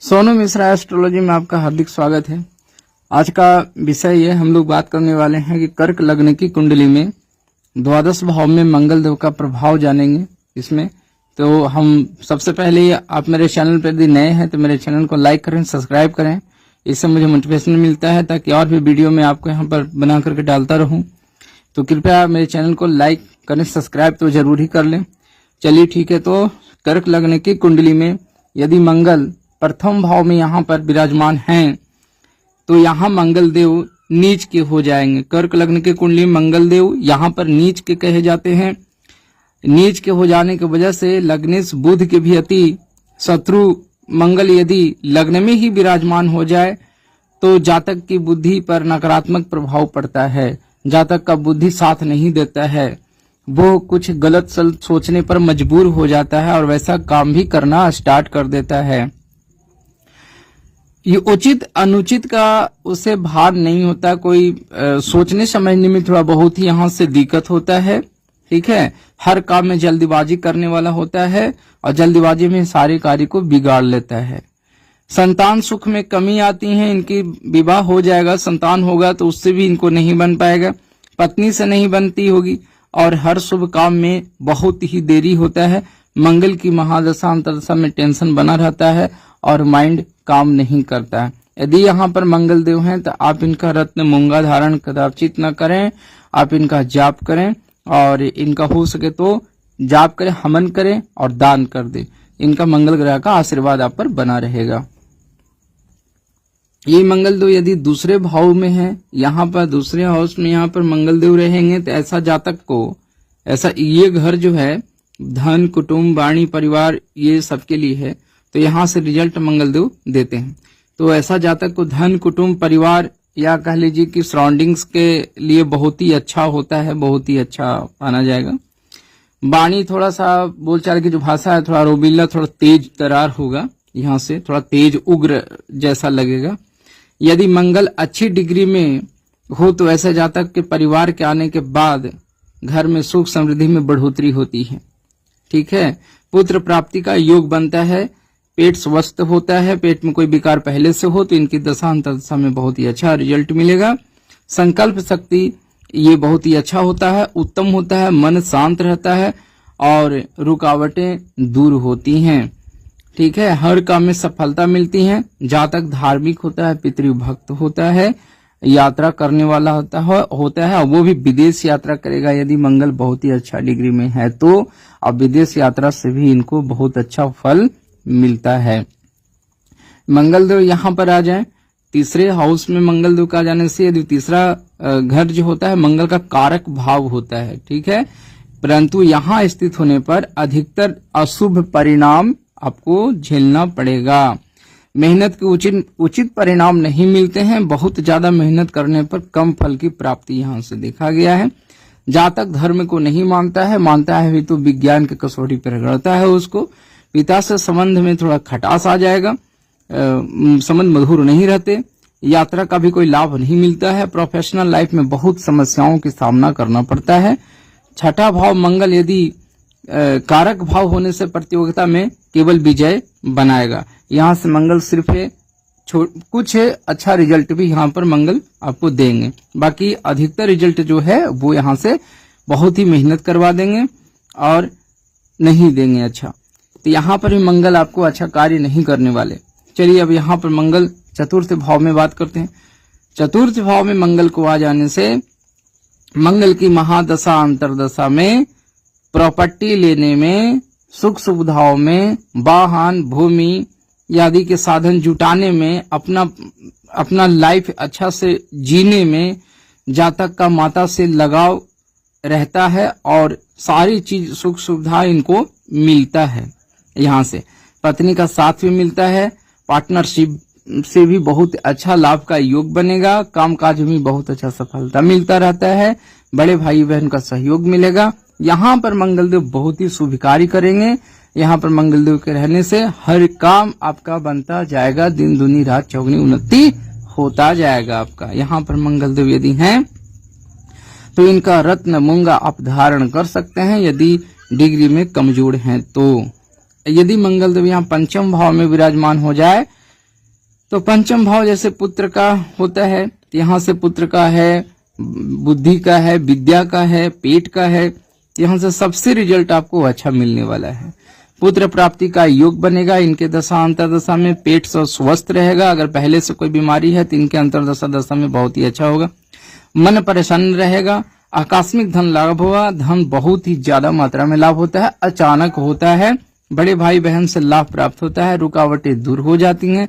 Sonu Mishra astrology में आपका हार्दिक स्वागत है। आज का विषय ये हम लोग बात करने वाले हैं कि कर्क लग्न की कुंडली में द्वादश भाव में मंगल देव का प्रभाव जानेंगे इसमें। तो हम सबसे पहले आप मेरे चैनल पर यदि नए हैं तो मेरे चैनल को लाइक करें, सब्सक्राइब करें। इससे मुझे मोटिवेशन मिलता है ताकि और भी वीडियो मैं आपको यहाँ पर बना करके डालता रहूं। तो कृपया मेरे चैनल को लाइक करें, सब्सक्राइब तो जरूर ही कर लें। चलिए ठीक है। तो कर्क लग्न की कुंडली में यदि मंगल प्रथम भाव में यहाँ पर विराजमान हैं तो यहाँ मंगल देव नीच के हो जाएंगे। कर्क लग्न की कुंडली में मंगल देव यहाँ पर नीच के कहे जाते हैं। नीच के हो जाने की वजह से लग्नेश बुध के भी अति शत्रु मंगल यदि लग्न में ही विराजमान हो जाए तो जातक की बुद्धि पर नकारात्मक प्रभाव पड़ता है। जातक का बुद्धि साथ नहीं देता है, वो कुछ गलत सलत सोचने पर मजबूर हो जाता है और वैसा काम भी करना स्टार्ट कर देता है। ये उचित अनुचित का उसे भार नहीं होता। कोई सोचने समझने में थोड़ा बहुत ही यहाँ से दिक्कत होता है। ठीक है, हर काम में जल्दीबाजी करने वाला होता है और जल्दीबाजी में सारे कार्य को बिगाड़ लेता है। संतान सुख में कमी आती है। इनकी विवाह हो जाएगा, संतान होगा तो उससे भी इनको नहीं बन पाएगा, पत्नी से नहीं बनती होगी और हर शुभ काम में बहुत ही देरी होता है। मंगल की महादशा अंतरदशा में टेंशन बना रहता है और माइंड काम नहीं करता है। यदि यहाँ पर मंगल देव हैं तो आप इनका रत्न मूंगा धारण कदाचित न करें। आप इनका जाप करें और इनका हो सके तो जाप करें, हवन करें और दान कर दें। इनका मंगल ग्रह का आशीर्वाद आप पर बना रहेगा। ये मंगल देव यदि दूसरे भाव में है, यहाँ पर दूसरे हाउस में यहाँ पर मंगल देव रहेंगे तो ऐसा जातक को, ऐसा ये घर जो है धन कुटुंब वाणी परिवार ये सबके लिए है, तो यहाँ से रिजल्ट मंगल देव देते हैं। तो ऐसा जातक को धन कुटुंब परिवार या कह लीजिए कि सराउंडिंग्स के लिए बहुत ही अच्छा होता है, बहुत ही अच्छा माना जाएगा। वाणी थोड़ा सा बोलचाल की जो भाषा है थोड़ा रोबीला, थोड़ा तेज तरार होगा, यहाँ से थोड़ा तेज उग्र जैसा लगेगा। यदि मंगल अच्छी डिग्री में हो तो ऐसा जातक के परिवार के आने के बाद घर में सुख समृद्धि में बढ़ोतरी होती है। ठीक है, पुत्र प्राप्ति का योग बनता है, पेट स्वस्थ होता है। पेट में कोई विकार पहले से हो तो इनकी दशा अंतर्दशा में बहुत ही अच्छा रिजल्ट मिलेगा। संकल्प शक्ति ये बहुत ही अच्छा होता है, उत्तम होता है, मन शांत रहता है और रुकावटें दूर होती हैं। ठीक है, हर काम में सफलता मिलती है। जातक धार्मिक होता है, पितृभक्त होता है, यात्रा करने वाला होता है और वो भी विदेश यात्रा करेगा यदि मंगल बहुत ही अच्छा डिग्री में है तो। अब विदेश यात्रा से भी इनको बहुत अच्छा फल मिलता है। मंगल देव यहाँ पर आ जाए तीसरे हाउस में, मंगल देव का आ जाने से यदि तीसरा घर जो होता है मंगल का कारक भाव होता है। ठीक है, परंतु यहाँ स्थित होने पर अधिकतर अशुभ परिणाम आपको झेलना पड़ेगा। मेहनत के उचित परिणाम नहीं मिलते हैं। बहुत ज्यादा मेहनत करने पर कम फल की प्राप्ति यहाँ से देखा गया है। जातक धर्म को नहीं मानता है भी तो विज्ञान के कसौटी पर रगड़ता है उसको। पिता से संबंध में थोड़ा खटास आ जाएगा, संबंध मधुर नहीं रहते। यात्रा का भी कोई लाभ नहीं मिलता है। प्रोफेशनल लाइफ में बहुत समस्याओं का सामना करना पड़ता है। छठा भाव मंगल यदि कारक भाव होने से प्रतियोगिता में केवल विजय बनाएगा। यहाँ से मंगल सिर्फ कुछ अच्छा रिजल्ट भी यहाँ पर मंगल आपको देंगे, बाकी अधिकतर रिजल्ट जो है वो यहाँ से बहुत ही मेहनत करवा देंगे और नहीं देंगे अच्छा। तो यहाँ पर भी मंगल आपको अच्छा कार्य नहीं करने वाले। चलिए अब यहाँ पर मंगल चतुर्थ भाव में बात करते हैं। चतुर्थ भाव में मंगल को आ जाने से मंगल की महादशा अंतरदशा में प्रॉपर्टी लेने में, सुख सुविधाओं में, वाहन भूमि आदि के साधन जुटाने में, अपना लाइफ अच्छा से जीने में जातक का माता से लगाव रहता है और सारी चीज सुख सुविधा इनको मिलता है। यहाँ से पत्नी का साथ भी मिलता है, पार्टनरशिप से भी बहुत अच्छा लाभ का योग बनेगा। कामकाज में बहुत अच्छा सफलता मिलता रहता है। बड़े भाई बहन का सहयोग मिलेगा। यहाँ पर मंगलदेव बहुत ही शुभकारी करेंगे। यहाँ पर मंगलदेव के रहने से हर काम आपका बनता जाएगा, दिन दुनी रात चौगुनी उन्नति होता जाएगा आपका। यहाँ पर मंगलदेव यदि हैं तो इनका रत्न मूंगा आप धारण कर सकते हैं यदि डिग्री में कमजोर हैं तो। यदि मंगलदेव यहाँ पंचम भाव में विराजमान हो जाए तो पंचम भाव जैसे पुत्र का होता है, यहाँ से पुत्र का है, बुद्धि का है, विद्या का है, पेट का है, यहाँ से सबसे रिजल्ट आपको अच्छा मिलने वाला है। पुत्र प्राप्ति का योग बनेगा। इनके दशा अंतरदशा में पेट स्वस्थ रहेगा। अगर पहले से कोई बीमारी है तो इनके अंतरदशा दशा में बहुत ही अच्छा होगा। मन प्रसन्न रहेगा। आकस्मिक धन लाभ होगा। धन बहुत ही ज्यादा मात्रा में लाभ होता है, अचानक होता है। बड़े भाई बहन से लाभ प्राप्त होता है। रुकावटें दूर हो जाती हैं।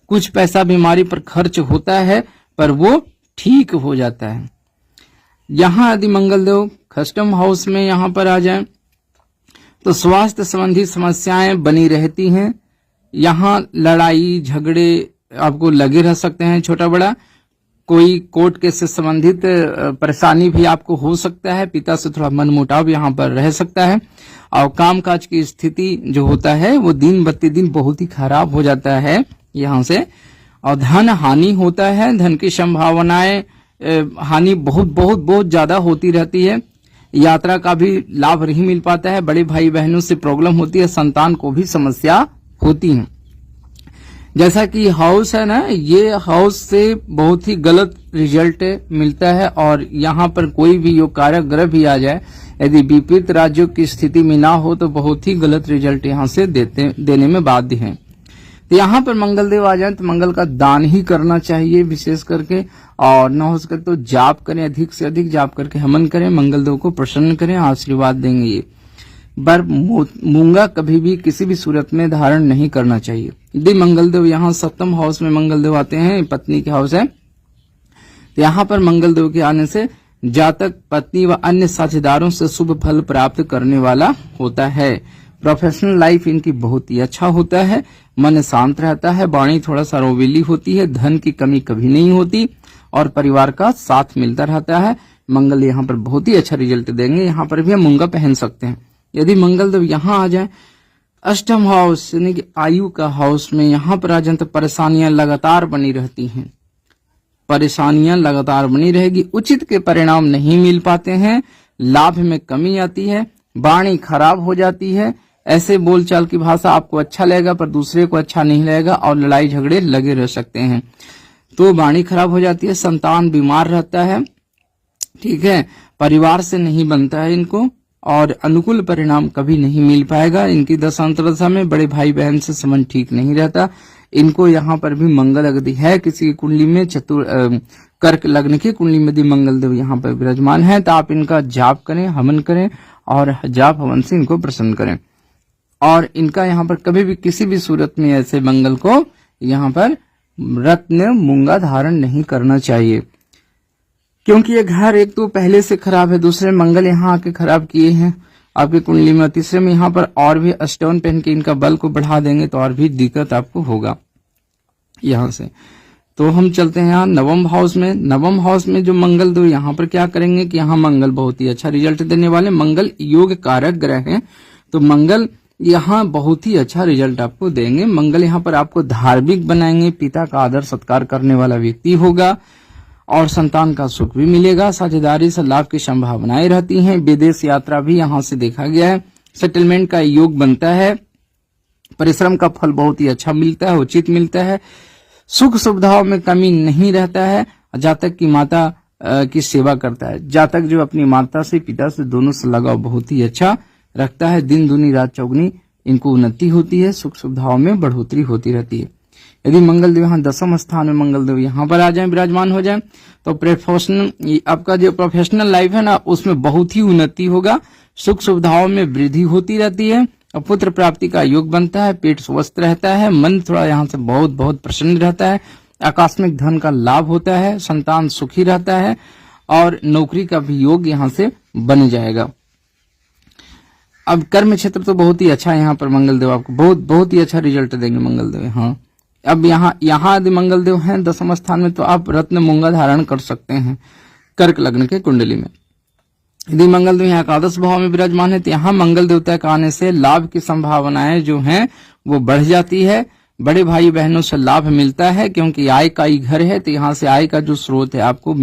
कुछ पैसा बीमारी पर खर्च होता है पर वो ठीक हो जाता है। यहाँ यदि मंगल देव खष्टम हाउस में यहाँ पर आ जाए तो स्वास्थ्य संबंधी समस्याएं बनी रहती हैं। यहाँ लड़ाई झगड़े आपको लगे रह सकते हैं, छोटा बड़ा। कोई कोर्ट केस से संबंधित परेशानी भी आपको हो सकता है। पिता से थोड़ा मनमुटाव यहाँ पर रह सकता है। और कामकाज की स्थिति जो होता है वो दिन प्रतिदिन बहुत ही खराब हो जाता है यहाँ से। और धन हानि होता है। धन की संभावनाएं हानि बहुत बहुत बहुत ज्यादा होती रहती है। यात्रा का भी लाभ नहीं मिल पाता है। बड़े भाई बहनों से प्रॉब्लम होती है। संतान को भी समस्या होती है। जैसा कि हाउस है ना, ये हाउस से बहुत ही गलत रिजल्ट मिलता है। और यहाँ पर कोई भी योग कारक ग्रह भी आ जाए, यदि विपरीत राज्यों की स्थिति में ना हो तो बहुत ही गलत रिजल्ट यहाँ से देने में बाध्य है। तो यहाँ पर मंगल देव आ जाए तो मंगल का दान ही करना चाहिए विशेष करके। और न हो सके तो जाप करें, अधिक से अधिक जाप करके हवन करें, मंगल देव को प्रसन्न करें, आशीर्वाद देंगे ये। पर मूंगा कभी भी किसी भी सूरत में धारण नहीं करना चाहिए। यदि मंगल देव यहाँ सप्तम हाउस में मंगल देव आते हैं, पत्नी के हाउस है, तो यहाँ पर मंगल देव के आने से जातक पत्नी व अन्य साझेदारों से शुभ फल प्राप्त करने वाला होता है। प्रोफेशनल लाइफ इनकी बहुत ही अच्छा होता है। मन शांत रहता है। वाणी थोड़ा सा रोवेली होती है। धन की कमी कभी नहीं होती और परिवार का साथ मिलता रहता है। मंगल यहाँ पर बहुत ही अच्छा रिजल्ट देंगे। यहाँ पर भी हम मूंगा पहन सकते हैं। यदि मंगल देव यहाँ आ जाए अष्टम हाउस यानी कि आयु का हाउस में यहाँ पर आ जाए तो परेशानियां लगातार बनी रहती हैं। परेशानियां लगातार बनी रहेगी। उचित के परिणाम नहीं मिल पाते हैं। लाभ में कमी आती है। वाणी खराब हो जाती है। ऐसे बोलचाल की भाषा आपको अच्छा लगेगा पर दूसरे को अच्छा नहीं लगेगा और लड़ाई झगड़े लगे रह सकते हैं। तो वाणी खराब हो जाती है। संतान बीमार रहता है। ठीक है, परिवार से नहीं बनता है इनको और अनुकूल परिणाम कभी नहीं मिल पाएगा। इनकी दशांतरदशा में बड़े भाई बहन से संबंध ठीक नहीं रहता। इनको यहाँ पर भी मंगल यदि है किसी की कुंडली में कर्क लग्न की कुंडली में यदि मंगल देव यहाँ पर विराजमान है तो आप इनका जाप करें, हवन करें और जाप हवन से इनको प्रसन्न करें। और इनका यहाँ पर कभी भी किसी भी सूरत में ऐसे मंगल को यहाँ पर रत्न मूंगा धारण नहीं करना चाहिए, क्योंकि ये घर एक तो पहले से खराब है, दूसरे मंगल यहाँ आके खराब किए हैं आपकी कुंडली में, तीसरे में यहाँ पर और भी अष्टवन पहन के इनका बल को बढ़ा देंगे तो और भी दिक्कत आपको होगा यहाँ से। तो हम चलते हैं यहाँ नवम हाउस में। नवम हाउस में जो मंगल दो यहाँ पर क्या करेंगे कि यहाँ मंगल बहुत ही अच्छा रिजल्ट देने वाले। मंगल योग कारक ग्रह हैं तो मंगल यहाँ बहुत ही अच्छा रिजल्ट आपको देंगे। मंगल यहाँ पर आपको धार्मिक बनाएंगे, पिता का आदर सत्कार करने वाला व्यक्ति होगा और संतान का सुख भी मिलेगा। साझेदारी से लाभ की संभावनाएं रहती हैं। विदेश यात्रा भी यहाँ से देखा गया है। सेटलमेंट का योग बनता है। परिश्रम का फल बहुत ही अच्छा मिलता है, उचित मिलता है। सुख सुविधाओं में कमी नहीं रहता है। जातक की माता की सेवा करता है। जातक जो अपनी माता से पिता से दोनों से लगाव बहुत ही अच्छा रखता है। दिन दूनी रात चौगुनी इनको उन्नति होती है, सुख सुविधाओं में बढ़ोतरी होती रहती है। यदि मंगल देव यहाँ दसम स्थान में मंगल देव यहाँ पर आ जाए, विराजमान हो जाए तो प्रोफेशनल आपका जो प्रोफेशनल लाइफ है ना उसमें बहुत ही उन्नति होगा। सुख सुविधाओं में वृद्धि होती रहती है और पुत्र प्राप्ति का योग बनता है। पेट स्वस्थ रहता है। मन थोड़ा यहाँ से बहुत बहुत प्रसन्न रहता है। आकस्मिक धन का लाभ होता है। संतान सुखी रहता है और नौकरी का भी योग यहाँ से बन जाएगा। अब कर्म क्षेत्र तो बहुत ही अच्छा है। यहाँ पर मंगल देव आपको बहुत ही अच्छा रिजल्ट देंगे मंगल देव। हाँ, अब यहाँ यदि मंगल देव हैं दसम स्थान में तो आप रत्न मूंगा धारण कर सकते हैं कर्क लग्न के कुंडली में। यदि मंगल देव यहाँ एकादश भाव में विराजमान है तो यहाँ मंगल देवता के आने से लाभ की संभावनाएं जो हैं वो बढ़ जाती है। बड़े भाई बहनों से लाभ मिलता है क्योंकि आय का ही घर है तो यहाँ से आय का जो स्रोत है आपको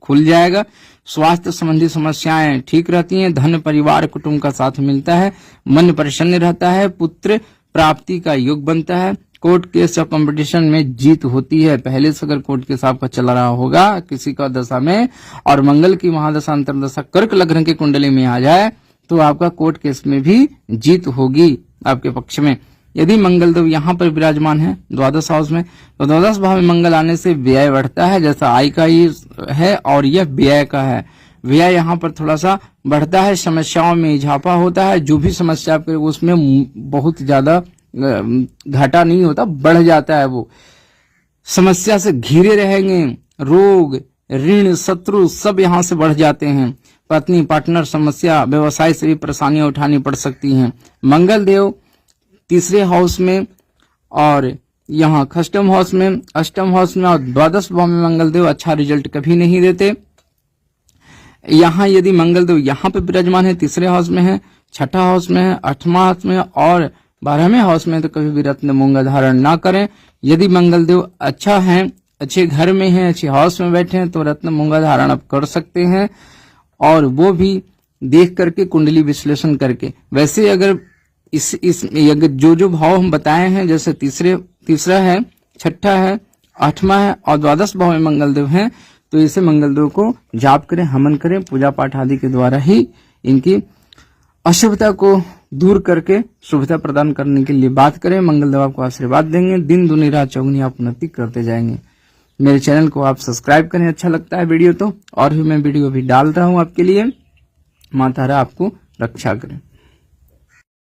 खुल जाएगा। स्वास्थ्य संबंधी समस्याएं ठीक रहती हैं। धन परिवार कुटुंब का साथ मिलता है। मन प्रसन्न रहता है। पुत्र प्राप्ति का योग बनता है। कोर्ट केस या कंपटीशन में जीत होती है। पहले से अगर कोर्ट केस आपका चल रहा होगा किसी का दशा में और मंगल की महादशा अंतर्दशा कर्क लग्न की कुंडली में आ जाए तो आपका कोर्ट केस में भी जीत होगी आपके पक्ष में। यदि मंगल देव यहाँ पर विराजमान है द्वादश हाउस में, तो द्वादश भाव में मंगल आने से व्यय बढ़ता है, जैसा आय का ही है और यह व्यय का है। व्यय यहाँ पर थोड़ा सा बढ़ता है, समस्याओं में इजाफा होता है। जो भी समस्या आपके उसमें बहुत ज्यादा घाटा नहीं होता, बढ़ जाता है। वो समस्या से घिरे रहेंगे, रोग ऋण शत्रु सब यहाँ से बढ़ जाते हैं। पत्नी पार्टनर समस्या व्यवसाय से भी परेशानियां उठानी पड़ सकती हैं। मंगल देव तीसरे हाउस में और यहाँ अष्टम हाउस में और द्वादश भाव में मंगल देव अच्छा रिजल्ट कभी नहीं देते। यहाँ यदि मंगल देव यहाँ पे विराजमान है, तीसरे हाउस में है, छठा हाउस में है, 8वां हाउस में है और 12वें हाउस में, तो कभी भी रत्न मूंगा धारण ना करें। यदि मंगल देव अच्छा है, अच्छे घर में है, अच्छे हाउस में बैठे हैं, तो रत्न मूंगा धारण आप कर सकते हैं और वो भी देख करके कुंडली विश्लेषण करके। वैसे अगर अगर जो भाव हम बताए हैं, जैसे तीसरा है, छठा है, 8वां है और द्वादश भाव में मंगल देव हैं, तो इसे मंगल देव को जाप करें, हवन करें, पूजा पाठ आदि के द्वारा ही इनकी अशुभता को दूर करके शुभता प्रदान करने के लिए बात करें। मंगल देव आपको आशीर्वाद देंगे, दिन दुनी रात चौगुनी आप उन्नति करते जाएंगे। मेरे चैनल को आप सब्सक्राइब करें, अच्छा लगता है वीडियो तो, और भी मैं वीडियो भी डाल रहा हूं आपके लिए। माता आपको रक्षा करें।